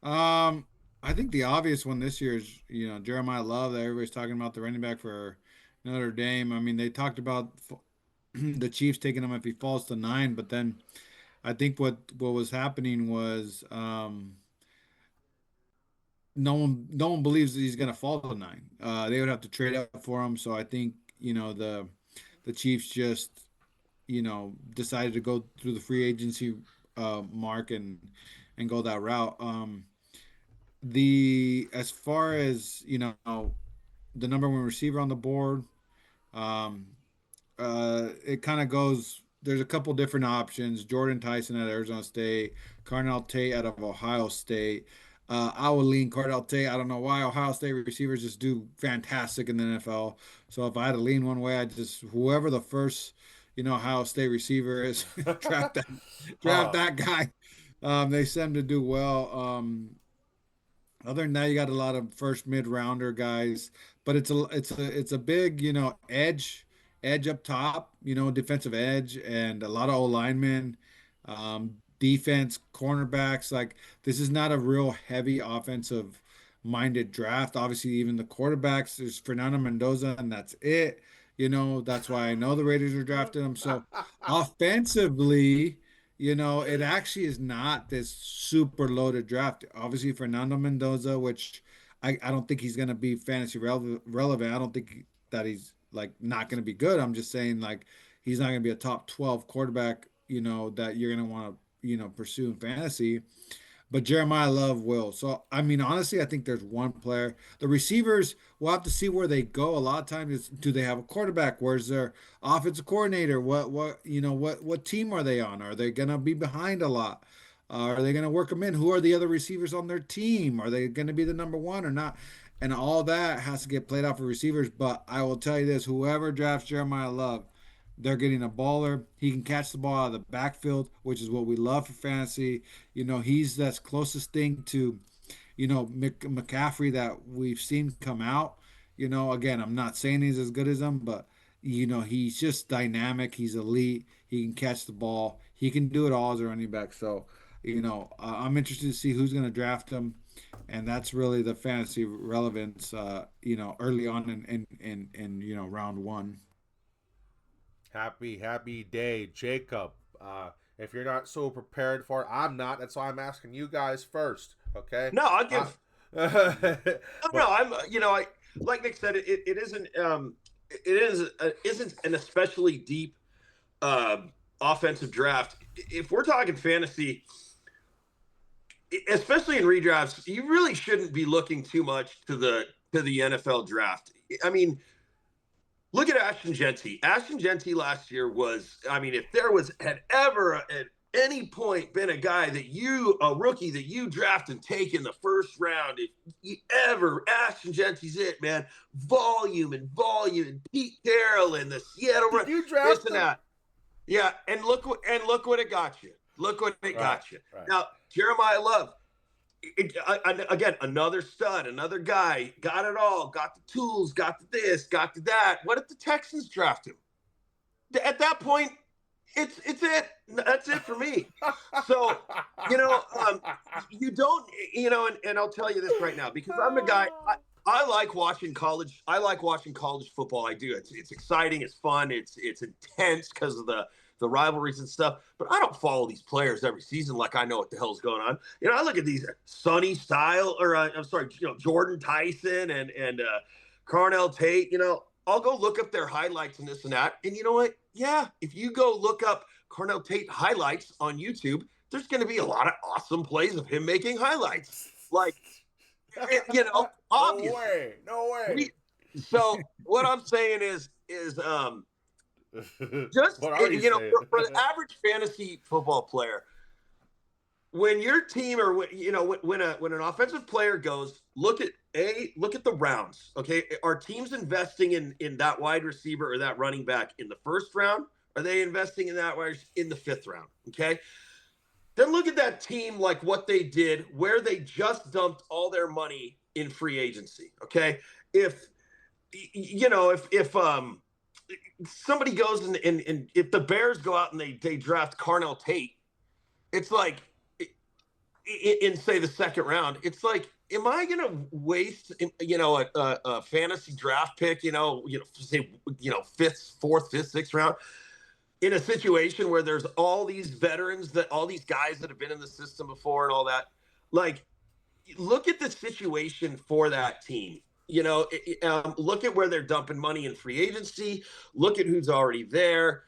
Speaker 2: I think the obvious one this year is, Jeremiah Love, that everybody's talking about, the running back for Notre Dame. I mean, they talked about the Chiefs taking him if he falls to 9, but then I think what was happening was no one believes that he's going to fall to 9. They would have to trade up for him. So I think the Chiefs just decided to go through the free agency mark and go that route. The as far as the number one receiver on the board, um, it kind of goes. There's a couple different options. Jordan Tyson at Arizona State, Carnell Tate out of Ohio State. I would lean Cardell Tate. I don't know why Ohio State receivers just do fantastic in the NFL. So if I had to lean one way, I just whoever the first, Ohio State receiver is, draft that, draft
Speaker 1: Huh.
Speaker 2: that guy. They seem to do well. Other than that, you got a lot of first mid rounder guys, but it's a big edge up top, defensive edge, and a lot of O linemen, defense cornerbacks. Like this is not a real heavy offensive minded draft. Obviously, even the quarterbacks, there's Fernando Mendoza, and that's it. That's why I know the Raiders are drafting him. So offensively, it actually is not this super loaded draft. Obviously, Fernando Mendoza, which I don't think he's going to be fantasy relevant. I don't think that he's like not going to be good. I'm just saying like he's not going to be a top 12 quarterback, that you're going to want to, pursue in fantasy. But Jeremiah Love will. So, I mean, honestly, I think there's one player. The receivers, we'll have to see where they go. A lot of times, do they have a quarterback? Where's their offensive coordinator? What team are they on? Are they gonna be behind a lot? Are they gonna work them in? Who are the other receivers on their team? Are they gonna be the number one or not? And all that has to get played out for receivers. But I will tell you this: whoever drafts Jeremiah Love, they're getting a baller. He can catch the ball out of the backfield, which is what we love for fantasy. He's that's closest thing to, McCaffrey that we've seen come out. Again, I'm not saying he's as good as him, but he's just dynamic. He's elite. He can catch the ball. He can do it all as a running back. So, I'm interested to see who's going to draft him, and that's really the fantasy relevance. Early on in round one.
Speaker 1: Happy day, Jacob. If you're not so prepared for it, I'm not. That's why I'm asking you guys first. Okay.
Speaker 3: No, I'll give.
Speaker 1: But
Speaker 3: No, I'm. I like Nick said, it isn't. Isn't an especially deep offensive draft. If we're talking fantasy, especially in redrafts, you really shouldn't be looking too much to the NFL draft. I mean, look at Ashton Jeanty. Ashton Jeanty last year was, I mean, if there had ever at any point been a rookie that you draft and take in the first round, if you ever, Ashton Jeanty's it, man. Volume and Pete Carroll and the Seattle
Speaker 1: did you draft
Speaker 3: this and
Speaker 1: him?
Speaker 3: that. Yeah, and look what it got you. Look what it got you.
Speaker 1: Right.
Speaker 3: Now, Jeremiah Love, again, another stud, another guy, got it all, got the tools, got the this, got the that. What if the Texans draft him? At that point, it's it. That's it for me. So, you know, you don't, and I'll tell you this right now because I'm a guy. I like watching college. I like watching college football. I do. It's exciting. It's fun. It's intense because of the rivalries and stuff. But I don't follow these players every season like I know what the hell's going on. I look at these Sonny Style, or I'm sorry, Jordan Tyson and Carnell Tate. I'll go look up their highlights and this and that. And you know what? Yeah, if you go look up Carnell Tate highlights on YouTube, there's going to be a lot of awesome plays of him making highlights. Like, obviously.
Speaker 1: No way.
Speaker 3: So what I'm saying is just
Speaker 1: What are you saying?
Speaker 3: for the average fantasy football player, when your team or when an offensive player goes, look at the rounds. Okay, are teams investing in that wide receiver or that running back in the first round? Are they investing in that wide in the fifth round? Okay, then look at that team, like what they did, where they just dumped all their money in free agency. Okay, if somebody goes and if the Bears go out and they draft Carnell Tate, it's like in say the second round, it's like, am I going to waste a fantasy draft pick, say fourth, fifth, sixth round in a situation where there's all these veterans, all these guys that have been in the system before and all that? Like, look at the situation for that team. Look at where they're dumping money in free agency. Look at who's already there.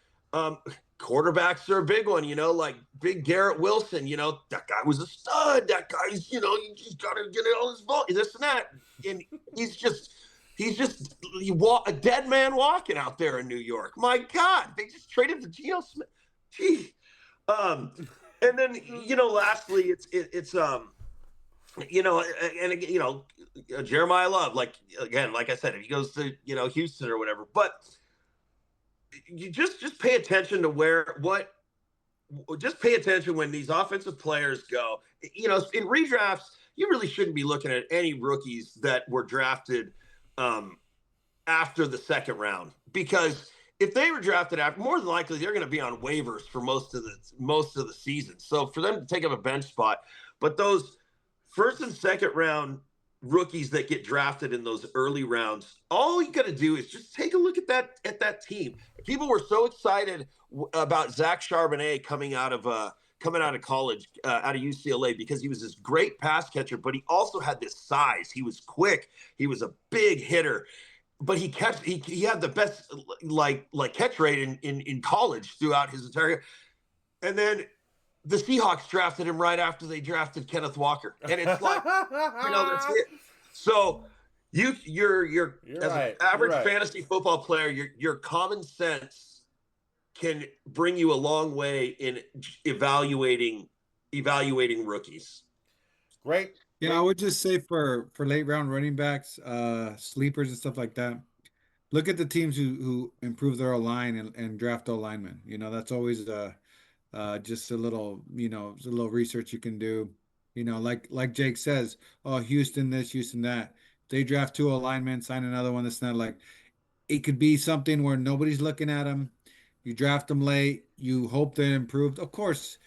Speaker 3: Quarterbacks are a big one, like big Garrett Wilson. That guy was a stud. That guy's, you just got to get all his vote, this and that. And he's just a dead man walking out there in New York. My God, they just traded for Geno Smith. Gee. And then, lastly, it's Jeremiah Love, like I said, if he goes to, Houston or whatever, but you just pay attention to just pay attention when these offensive players go, in redrafts, you really shouldn't be looking at any rookies that were drafted after the second round, because if they were drafted after, more than likely they're going to be on waivers for most of the season. So for them to take up a bench spot, but those first and second round rookies that get drafted in those early rounds, all you got to do is just take a look at that team. People were so excited about Zach Charbonnet coming out of college, out of UCLA, because he was this great pass catcher, but he also had this size. He was quick. He was a big hitter, but he had the best like catch rate in college throughout his entire. And then the Seahawks drafted him right after they drafted Kenneth Walker, and it's like, that's it. So you're as
Speaker 1: right.
Speaker 3: an average fantasy football player, your common sense can bring you a long way in evaluating rookies.
Speaker 1: Great.
Speaker 2: Yeah, I would just say for late round running backs, sleepers and stuff like that, look at the teams who improve their line and draft linemen. That's always just a little research you can do. Like Jake says, oh, Houston this, Houston that. They draft two linemen, sign another one that's not like, it could be something where nobody's looking at them. You draft them late, you hope they improved. Of course,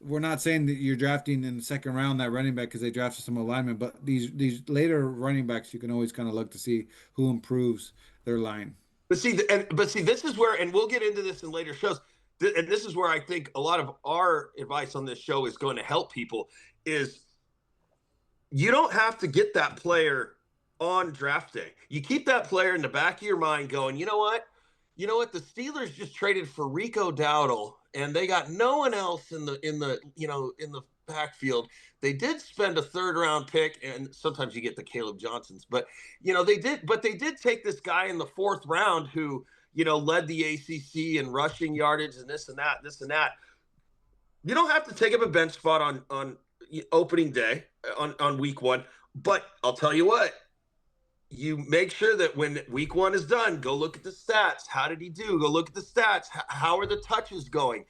Speaker 2: we're not saying that you're drafting in the second round that running back because they drafted some alignment, but these later running backs, you can always kind of look to see who improves their line.
Speaker 3: But see, this is where, and we'll get into this in later shows, and this is where I think a lot of our advice on this show is going to help people, is you don't have to get that player on draft day. You keep that player in the back of your mind going, you know what? The Steelers just traded for Rico Dowdle, and they got no one else in the backfield. They did spend a third round pick, and sometimes you get the Caleb Johnsons, but they did take this guy in the fourth round who led the ACC in rushing yardage and this and that. You don't have to take up a bench spot on opening day on week one, but I'll tell you what, you make sure that when week one is done, go look at the stats. How did he do? Go look at the stats. How are the touches going?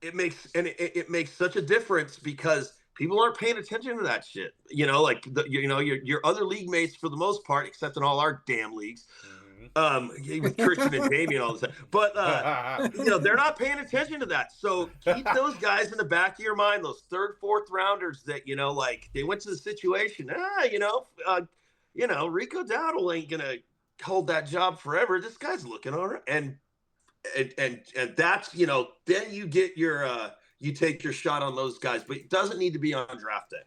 Speaker 3: It makes such a difference because people aren't paying attention to that shit. Your other league mates, for the most part, except in all our damn leagues, with Christian and Damien all the time. But they're not paying attention to that. So keep those guys in the back of your mind, those third, fourth rounders that like they went to the situation. Rico Dowdle ain't gonna hold that job forever. This guy's looking all right, and that's then you get your you take your shot on those guys, but it doesn't need to be on draft day,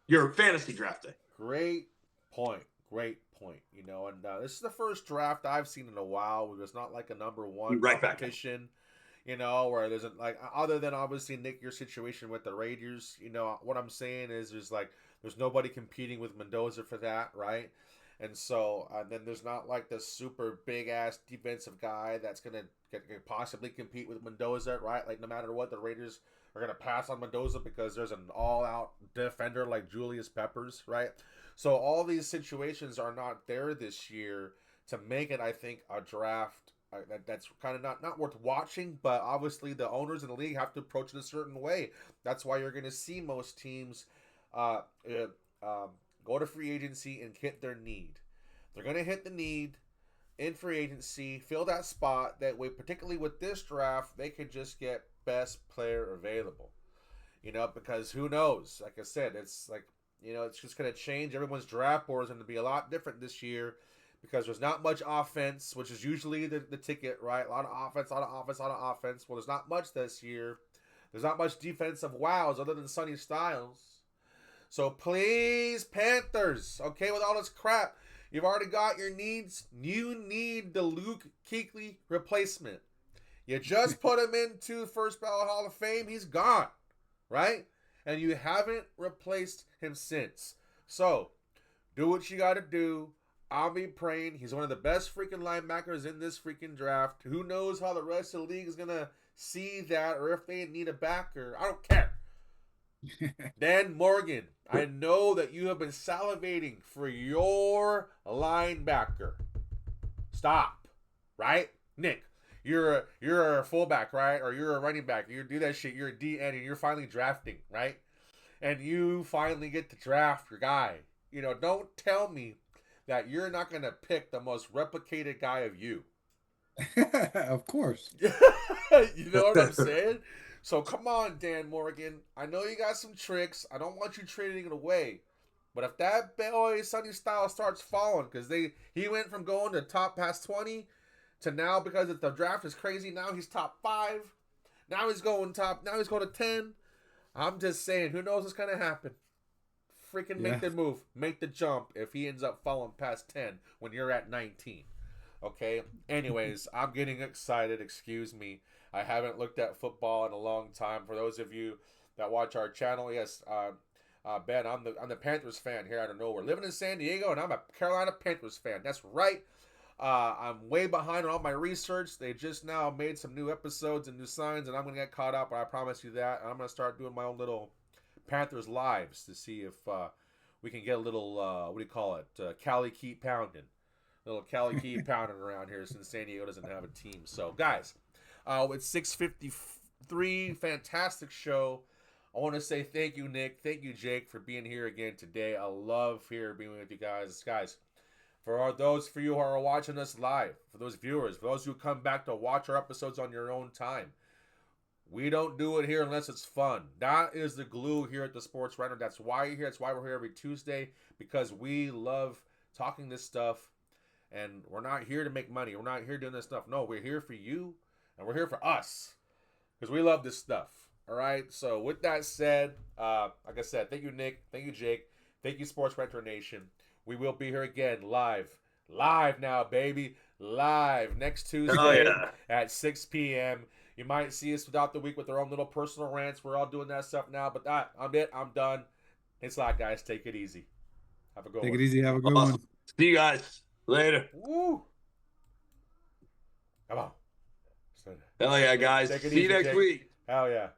Speaker 3: your fantasy draft day.
Speaker 1: Great point. And this is the first draft I've seen in a while where there's not like a number one competition, where there's other than obviously Nick, your situation with the Raiders. What I'm saying is there's nobody competing with Mendoza for that, right? And so then there's not like the super big ass defensive guy that's gonna possibly compete with Mendoza, right? Like no matter what, the Raiders are gonna pass on Mendoza because there's an all-out defender like Julius Peppers, right? So all these situations are not there this year to make it, I think, a draft that's kind of not worth watching. But obviously, the owners in the league have to approach it a certain way. That's why you're going to see most teams go to free agency and hit their need. They're going to hit the need in free agency, fill that spot. That way, particularly with this draft, they could just get best player available. Because who knows? Like I said, it's like. It's just going to change. Everyone's draft board is going to be a lot different this year because there's not much offense, which is usually the ticket, right? A lot of offense. Well, there's not much this year. There's not much defensive wows other than Sonny Styles. So please, Panthers, okay, with all this crap, you've already got your needs. You need the Luke Kuechly replacement. You just put him into first ballot Hall of Fame. He's gone, right? And you haven't replaced him since. So, do what you got to do. I'll be praying. He's one of the best freaking linebackers in this freaking draft. Who knows how the rest of the league is going to see that or if they need a backer. I don't care. Dan Morgan, I know that you have been salivating for your linebacker. Stop. Right? Nick. You're a fullback, right? Or you're a running back. You do that shit. You're a DN, and you're finally drafting, right? And you finally get to draft your guy. Don't tell me that you're not going to pick the most replicated guy of you.
Speaker 2: Of course.
Speaker 1: You know what I'm saying? So come on, Dan Morgan. I know you got some tricks. I don't want you trading it away. But if that boy Sonny Styles starts falling, because he went from going to top past 20 to now, because the draft is crazy, now he's top 5. Now he's going to 10. I'm just saying, who knows what's going to happen? Freaking make the move. Make the jump if he ends up falling past 10 when you're at 19. Okay? Anyways, I'm getting excited. Excuse me. I haven't looked at football in a long time. For those of you that watch our channel, yes, Ben, I'm the Panthers fan here out of nowhere. Living in San Diego, and I'm a Carolina Panthers fan. That's right. I'm way behind on all my research. They just now made some new episodes and new signs, and I'm going to get caught up, I promise you that. And I'm going to start doing my own little Panthers lives to see if we can get a little, Cali Key pounding. A little Cali Key pounding around here since San Diego doesn't have a team. So, guys, it's 6:53, fantastic show. I want to say thank you, Nick. Thank you, Jake, for being here again today. I love being with you guys. Guys, for those of you who are watching us live, for those viewers, for those who come back to watch our episodes on your own time, we don't do it here unless it's fun. That is the glue here at the SportsRanter. That's why you're here. That's why we're here every Tuesday, because we love talking this stuff, and we're not here to make money. We're not here doing this stuff. No, we're here for you, and we're here for us, because we love this stuff. All right? So with that said, like I said, thank you, Nick. Thank you, Jake. Thank you, SportsRanter Nation. We will be here again live now, baby, live next Tuesday at 6 p.m. You might see us throughout the week with our own little personal rants. We're all doing that stuff now, but I'm done. Thanks a lot, guys. Take it easy. Have a good one.
Speaker 2: Take it easy. Have a good one.
Speaker 3: See you guys later.
Speaker 1: Woo. Come on.
Speaker 3: Hell yeah, guys. See you next week.
Speaker 1: Hell yeah.